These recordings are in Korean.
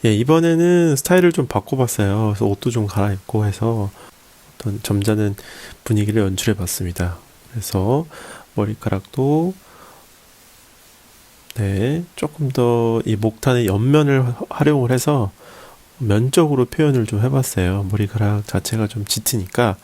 예, 이번에는 스타일을 좀 바꿔봤어요. 그래서 옷도 좀 갈아입고 해서 어떤 점잖은 분위기를 연출해봤습니다. 그래서 머리카락도 네, 조금 더 이 목탄의 옆면을 활용을 해서 면적으로 표현을 좀 해봤어요. 머리카락 자체가 좀 짙으니까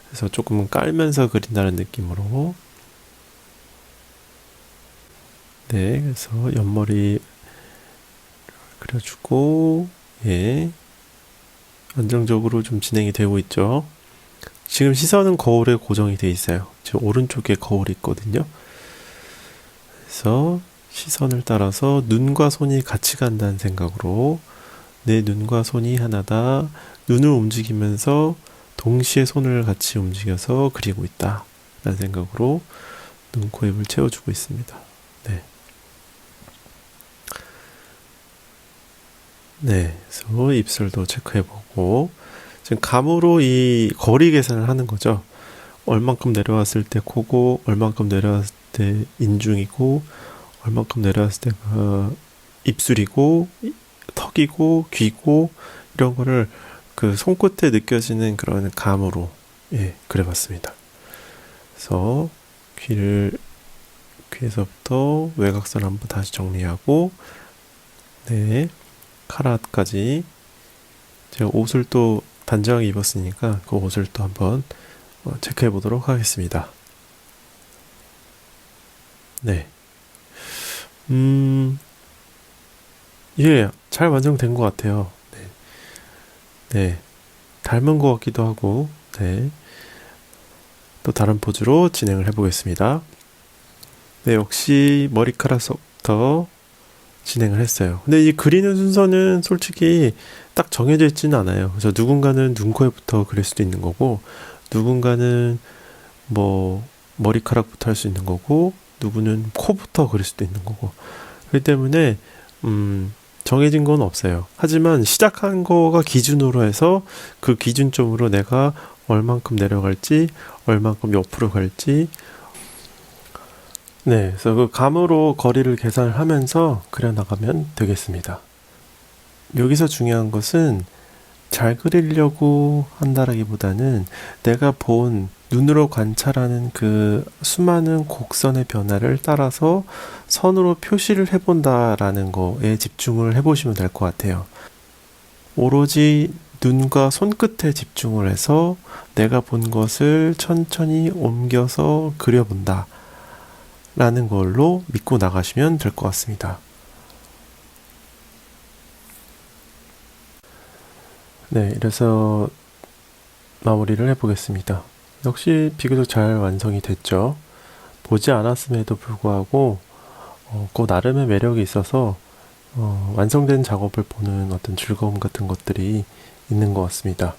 그래서 조금 깔면서 그린다는 느낌으로 네, 그래서 옆머리 그려주고 예, 안정적으로 좀 진행이 되고 있죠. 지금 시선은 거울에 고정이 돼 있어요. 지금 오른쪽에 거울이 있거든요. 그래서 시선을 따라서 눈과 손이 같이 간다는 생각으로 내 눈과 손이 하나다. 눈을 움직이면서 동시에 손을 같이 움직여서 그리고 있다. 라는 생각으로 눈, 코, 입을 채워주고 있습니다. 네. 네. 그래서 입술도 체크해보고 지금 감으로 이 거리 계산을 하는 거죠. 얼만큼 내려왔을 때 코고 얼만큼 내려왔을 때 인중이고 얼만큼 내려왔을 때가 입술이고 턱이고 귀고 이런 거를 그 손끝에 느껴지는 그런 감으로 예, 그려봤습니다. 그래서 귀를 귀에서부터 외곽선 한번 다시 정리하고 네 카라까지 제가 옷을 또 단정하게 입었으니까 그 옷을 또 한번 체크해 보도록 하겠습니다. 네. 음, 예, 잘 완성된 것 같아요. 네. 네. 닮은 것 같기도 하고, 네. 또 다른 포즈로 진행을 해보겠습니다. 네, 역시 머리카락부터 진행을 했어요. 근데 이 그리는 순서는 솔직히 딱 정해져 있지는 않아요. 그래서 누군가는 눈, 코, 에부터 그릴 수도 있는 거고, 누군가는 뭐 머리카락부터 할 수 있는 거고, 누구는 코부터 그릴 수도 있는 거고. 그렇기 때문에 정해진 건 없어요. 하지만 시작한 거가 기준으로 해서 그 기준점으로 내가 얼만큼 내려갈지, 얼만큼 옆으로 갈지, 네, 그래서 그 감으로 거리를 계산을 하면서 그려나가면 되겠습니다. 여기서 중요한 것은 잘 그리려고 한다라기보다는 내가 본 눈으로 관찰하는 그 수많은 곡선의 변화를 따라서 선으로 표시를 해본다라는 거에 집중을 해보시면 될 것 같아요. 오로지 눈과 손끝에 집중을 해서 내가 본 것을 천천히 옮겨서 그려본다 라는 걸로 믿고 나가시면 될 것 같습니다. 네, 이래서 마무리를 해보겠습니다. 역시 비교적 잘 완성이 됐죠. 보지 않았음에도 불구하고 그 나름의 매력이 있어서 완성된 작업을 보는 어떤 즐거움 같은 것들이 있는 것 같습니다.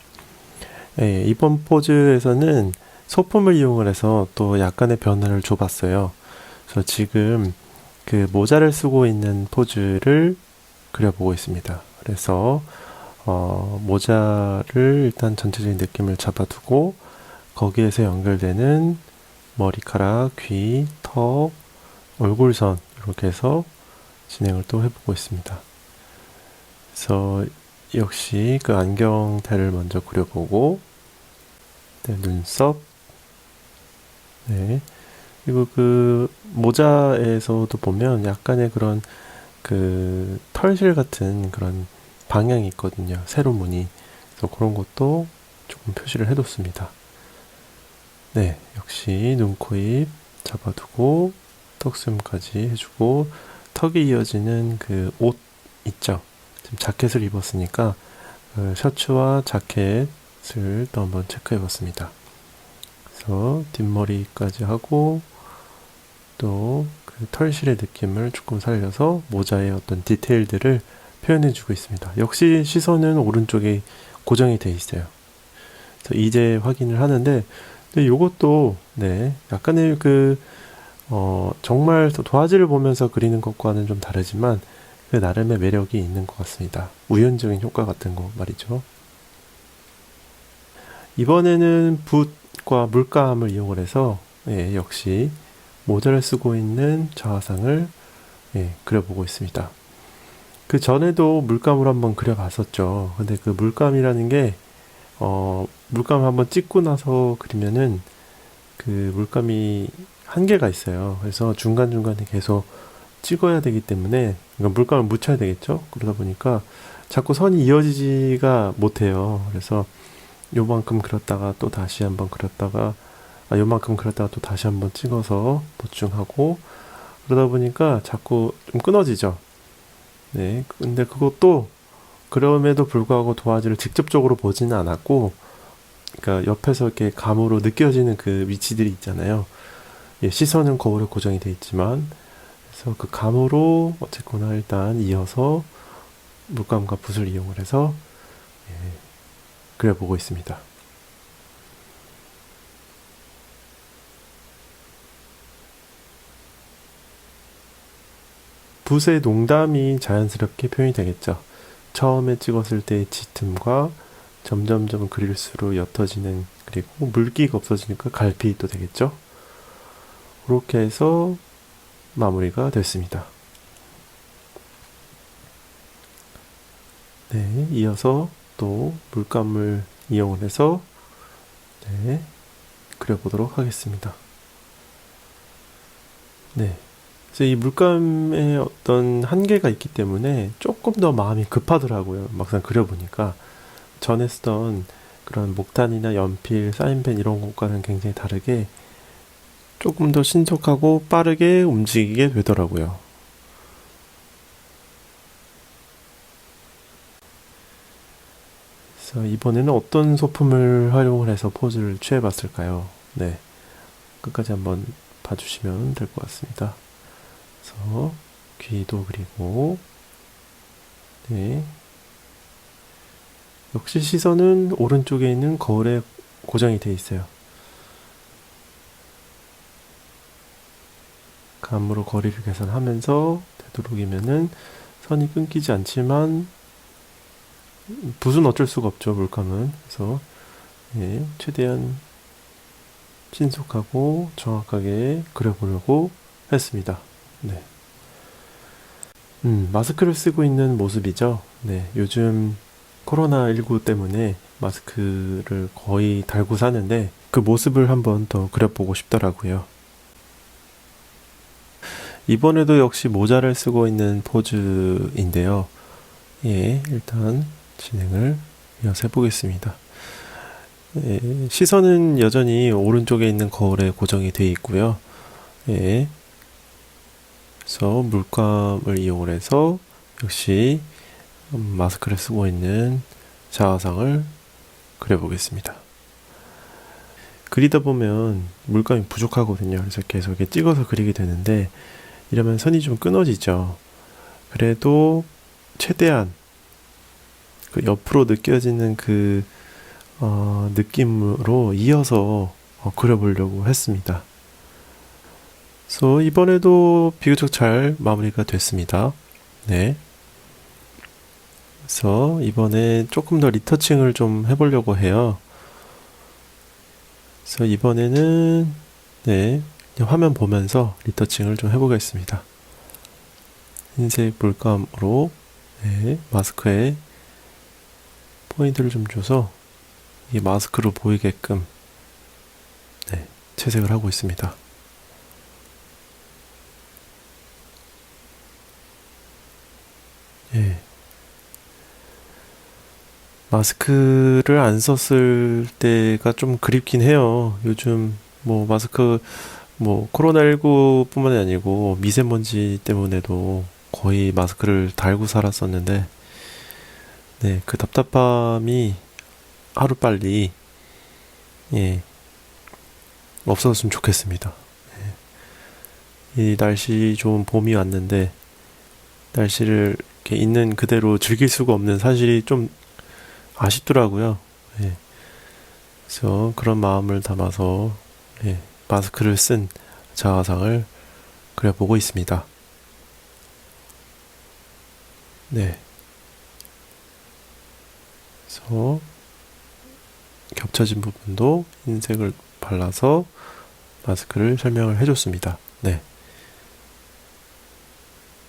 예, 이번 포즈에서는 소품을 이용을 해서 또 약간의 변화를 줘봤어요. 그래서 지금 그 모자를 쓰고 있는 포즈를 그려보고 있습니다. 그래서 모자를 일단 전체적인 느낌을 잡아두고 거기에서 연결되는 머리카락, 귀, 턱, 얼굴선 이렇게 해서 진행을 또 해보고 있습니다. 그래서 역시 그 안경테를 먼저 그려보고 네, 눈썹 네. 그리고 그 모자에서도 보면 약간의 그런 그 털실 같은 그런 방향이 있거든요. 세로 무늬. 그래서 그런 것도 조금 표시를 해뒀습니다. 네, 역시 눈, 코, 입 잡아두고 턱수염까지 해주고 턱이 이어지는 그 옷 있죠. 지금 자켓을 입었으니까 그 셔츠와 자켓을 또 한번 체크해봤습니다. 그래서 뒷머리까지 하고 또 그 털실의 느낌을 조금 살려서 모자의 어떤 디테일들을 표현해주고 있습니다. 역시 시선은 오른쪽에 고정이 돼 있어요. 그래서 이제 확인을 하는데, 근데 이것도 네 약간의 그 정말 도화지를 보면서 그리는 것과는 좀 다르지만 그 나름의 매력이 있는 것 같습니다. 우연적인 효과 같은 거 말이죠. 이번에는 붓과 물감을 이용을 해서 예, 역시 모자를 쓰고 있는 저 화상을 예, 그려보고 있습니다. 그 전에도 물감으로 한번 그려봤었죠. 근데 그 물감이라는 게, 물감 한번 찍고 나서 그리면은 그 물감이 한계가 있어요. 그래서 중간중간에 계속 찍어야 되기 때문에, 그러니까 물감을 묻혀야 되겠죠. 그러다 보니까 자꾸 선이 이어지지가 못해요. 그래서 요만큼 그렸다가 또 다시 한번 그렸다가, 요만큼 그렸다가 또 다시 한번 찍어서 보충하고, 그러다 보니까 자꾸 좀 끊어지죠. 네. 근데 그것도 그럼에도 불구하고 도화지를 직접적으로 보지는 않았고, 그러니까 옆에서 이렇게 감으로 느껴지는 그 위치들이 있잖아요. 예, 시선은 거울에 고정이 돼 있지만, 그래서 그 감으로 어쨌거나 일단 이어서 물감과 붓을 이용을 해서 예, 그려보고 있습니다. 붓의 농담이 자연스럽게 표현이 되겠죠. 처음에 찍었을 때의 짙음과 점점점 그릴수록 옅어지는, 그리고 물기가 없어지니까 갈피도 되겠죠. 그렇게 해서 마무리가 됐습니다. 네, 이어서 또 물감을 이용을 해서 네, 그려보도록 하겠습니다. 네. 그래서 이 물감에 어떤 한계가 있기 때문에 조금 더 마음이 급하더라고요. 막상 그려보니까 전에 쓰던 그런 목탄이나 연필, 사인펜 이런 것과는 굉장히 다르게 조금 더 신속하고 빠르게 움직이게 되더라고요. 그래서 이번에는 어떤 소품을 활용을 해서 포즈를 취해봤을까요? 네, 끝까지 한번 봐주시면 될 것 같습니다. 그래서 귀도 그리고 네, 역시 시선은 오른쪽에 있는 거울에 고정이 되어 있어요. 감으로 거리를 계산하면서 되도록이면은 선이 끊기지 않지만 붓은 어쩔 수가 없죠, 물감은. 그래서 예, 최대한 신속하고 정확하게 그려보려고 했습니다. 네. 마스크를 쓰고 있는 모습이죠. 네, 요즘 코로나19 때문에 마스크를 거의 달고 사는데 그 모습을 한번 더 그려보고 싶더라고요. 이번에도 역시 모자를 쓰고 있는 포즈인데요. 예, 일단 진행을 이어서 해보겠습니다. 예, 시선은 여전히 오른쪽에 있는 거울에 고정이 되어 있고요. 예, 그래서 물감을 이용을 해서 역시 마스크를 쓰고 있는 자화상을 그려보겠습니다. 그리다 보면 물감이 부족하거든요. 그래서 계속 이렇게 찍어서 그리게 되는데 이러면 선이 좀 끊어지죠. 그래도 최대한 그 옆으로 느껴지는 그 느낌으로 이어서 그려보려고 했습니다. 그래서 이번에도 비교적 잘 마무리가 됐습니다. 네. 그래서 이번에 조금 더 리터칭을 좀 해보려고 해요. 그래서 이번에는 네, 화면 보면서 리터칭을 좀 해보겠습니다. 흰색 물감으로 네, 마스크에 포인트를 좀 줘서 이 마스크로 보이게끔 네, 채색을 하고 있습니다. 예. 마스크를 안 썼을 때가 좀 그립긴 해요. 요즘 뭐 마스크 뭐 코로나19 뿐만이 아니고 미세먼지 때문에도 거의 마스크를 달고 살았었는데 네, 그 답답함이 하루빨리 예, 없어졌으면 좋겠습니다. 이 날씨 좋은 봄이 왔는데 날씨를 이렇게 있는 그대로 즐길 수가 없는 사실이 좀 아쉽더라고요. 예, 그래서 그런 마음을 담아서 예, 마스크를 쓴 자화상을 그려보고 있습니다. 네. 그래서 겹쳐진 부분도 흰색을 발라서 마스크를 설명을 해줬습니다. 네.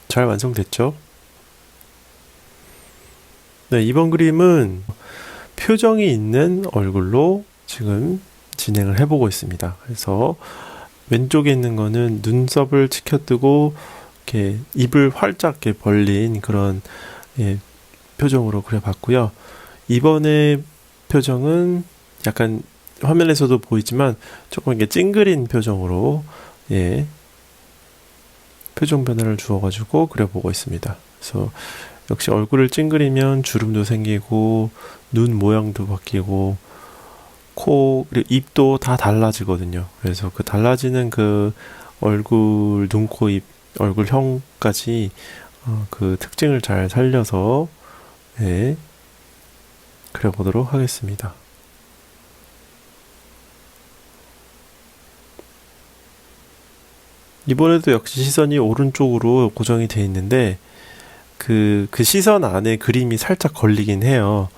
잘 완성됐죠? 네, 이번 그림은 표정이 있는 얼굴로 지금 진행을 해보고 있습니다. 그래서 왼쪽에 있는 거는 눈썹을 치켜뜨고 이렇게 입을 활짝 이렇게 벌린 그런 표정으로 그려봤고요. 이번에 표정은 약간 화면에서도 보이지만 조금 이렇게 찡그린 표정으로 표정 변화를 주어가지고 그려보고 있습니다. 그래서 역시 얼굴을 찡그리면 주름도 생기고 눈 모양도 바뀌고 코 그리고 입도 다 달라지거든요. 그래서 그 달라지는 그 얼굴, 눈, 코, 입, 얼굴형까지 그 특징을 잘 살려서 그려보도록 하겠습니다. 이번에도 역시 시선이 오른쪽으로 고정이 되어 있는데 그 시선 안에 그림이 살짝 걸리긴 해요.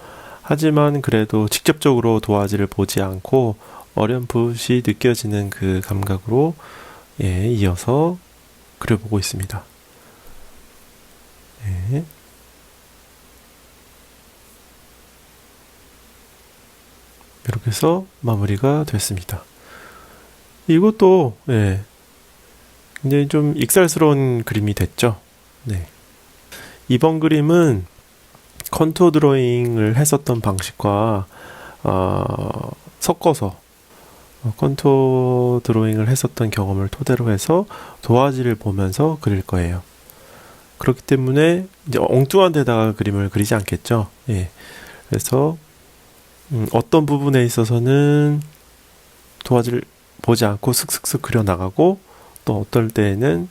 하지만 그래도 직접적으로 도화지를 보지 않고 어렴풋이 느껴지는 그 감각으로 이어서 그려보고 있습니다. 이렇게 해서 마무리가 됐습니다. 이것도 굉장히 좀 익살스러운 그림이 됐죠. 네. 이번 그림은 컨투어 드로잉을 했었던 방식과 섞어서 컨투어 드로잉을 했었던 경험을 토대로 해서 도화지를 보면서 그릴 거예요. 그렇기 때문에 이제 엉뚱한 데다가 그림을 그리지 않겠죠. 그래서 어떤 부분에 있어서는 도화지를 보지 않고 슥슥슥 그려 나가고 또 어떨 때에는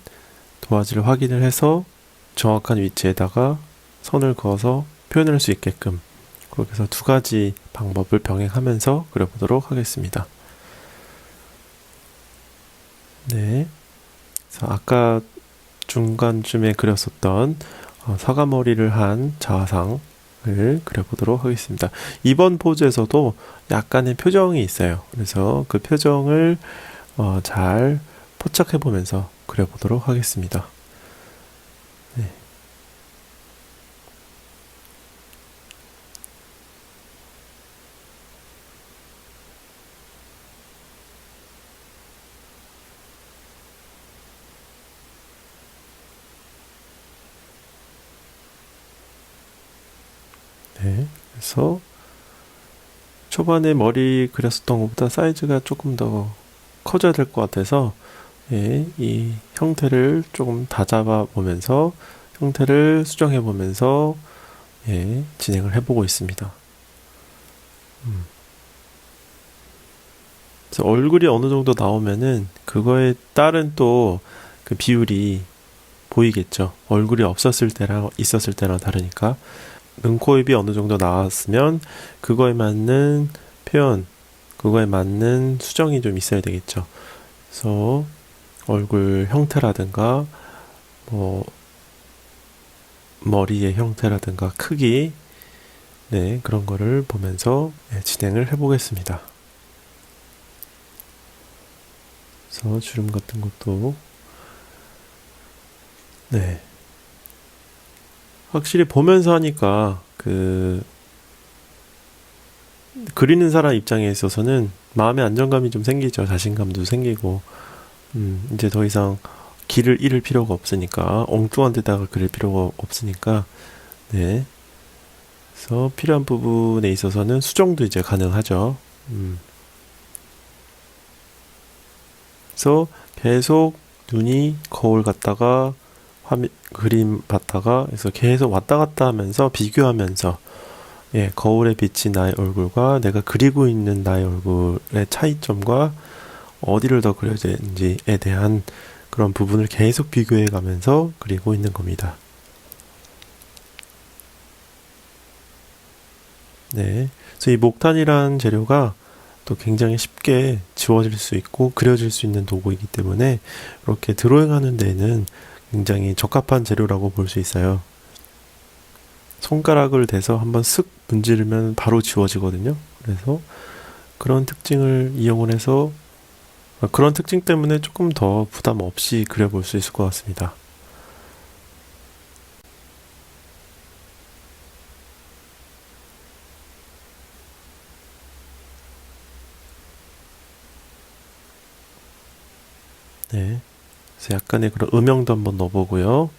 도화지를 확인을 해서 정확한 위치에다가 선을 그어서 표현할 수 있게끔 그렇게 해서 두 가지 방법을 병행하면서 그려보도록 하겠습니다. 네, 그래서 아까 중간쯤에 그렸었던 사과머리를 한 자화상을 그려보도록 하겠습니다. 이번 포즈에서도 약간의 표정이 있어요. 그래서 그 표정을 잘 포착해보면서 그려보도록 하겠습니다. 그래서 초반에 머리 그렸었던 것보다 사이즈가 조금 더 커져야 될 것 같아서 이 형태를 조금 다잡아 보면서 형태를 수정해 보면서 진행을 해보고 있습니다. 그래서 얼굴이 어느 정도 나오면은 그거에 따른 또 그 비율이 보이겠죠. 얼굴이 없었을 때랑 있었을 때랑 다르니까. 눈, 코, 입이 어느 정도 나왔으면 그거에 맞는 표현, 그거에 맞는 수정이 좀 있어야 되겠죠. 그래서 얼굴 형태라든가 뭐 머리의 형태라든가 크기 그런 거를 보면서 진행을 해보겠습니다. 그래서 주름 같은 것도 확실히 보면서 하니까 그리는 사람 입장에 있어서는 마음의 안정감이 좀 생기죠. 자신감도 생기고 이제 더 이상 길을 잃을 필요가 없으니까 엉뚱한 데다가 그릴 필요가 없으니까 그래서 필요한 부분에 있어서는 수정도 이제 가능하죠. 그래서 계속 눈이 거울 갔다가 그림 봤다가 그래서 계속 왔다 갔다 하면서 비교하면서 거울에 비친 나의 얼굴과 내가 그리고 있는 나의 얼굴의 차이점과 어디를 더 그려야 되는지에 대한 그런 부분을 계속 비교해 가면서 그리고 있는 겁니다. 그래서 이 목탄이란 재료가 또 굉장히 쉽게 지워질 수 있고 그려질 수 있는 도구이기 때문에 이렇게 드로잉하는 데에는 굉장히 적합한 재료라고 볼 수 있어요. 손가락을 대서 한번 쓱 문지르면 바로 지워지거든요. 그래서 그런 특징을 이용을 해서 그런 특징 때문에 조금 더 부담 없이 그려볼 수 있을 것 같습니다. 네. 그래서 약간의 그런 음영도 한번 넣어보고요.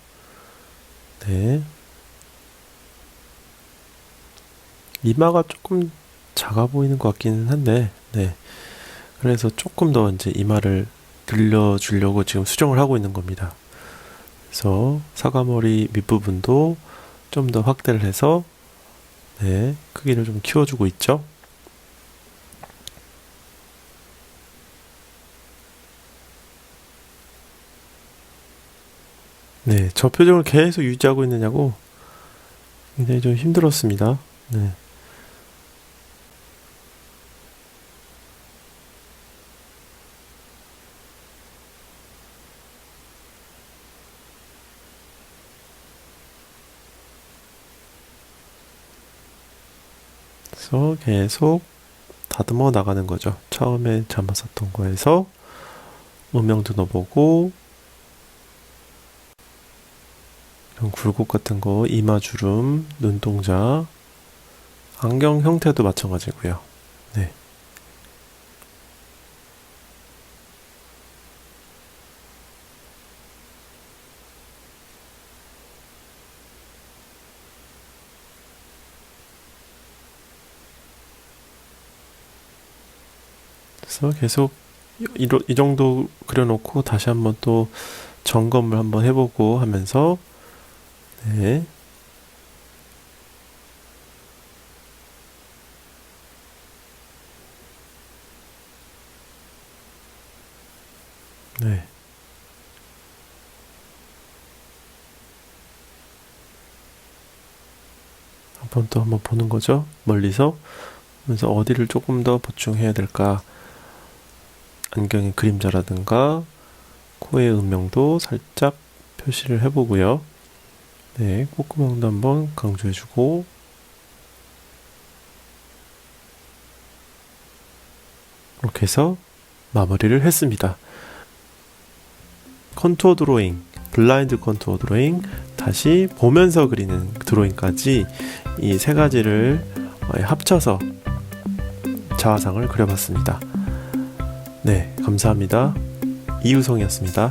네. 이마가 조금 작아 보이는 것 같기는 한데, 네. 그래서 조금 더 이제 이마를 늘려주려고 지금 수정을 하고 있는 겁니다. 그래서 사과머리 밑부분도 좀 더 확대를 해서, 네. 크기를 좀 키워주고 있죠. 네. 저 표정을 계속 유지하고 있느냐고 굉장히 좀 힘들었습니다. 네. 그래서 계속 다듬어 나가는 거죠. 처음에 잡았었던 거에서 음영도 넣어보고, 이런 굴곡 같은 거, 이마주름, 눈동자, 안경 형태도 마찬가지고요. 네. 그래서 계속 이 정도 그려놓고 다시 한번 또 점검을 한번 해보고 하면서, 네. 네. 한번 또 한번 보는 거죠. 멀리서. 그래서 어디를 조금 더 보충해야 될까. 안경의 그림자라든가 코의 음영도 살짝 표시를 해보고요. 네, 콧구멍도 한번 강조해주고, 이렇게 해서 마무리를 했습니다. 컨투어 드로잉, 블라인드 컨투어 드로잉, 다시 보면서 그리는 드로잉까지 이 세 가지를 합쳐서 자화상을 그려봤습니다. 네, 감사합니다. 이우성이었습니다.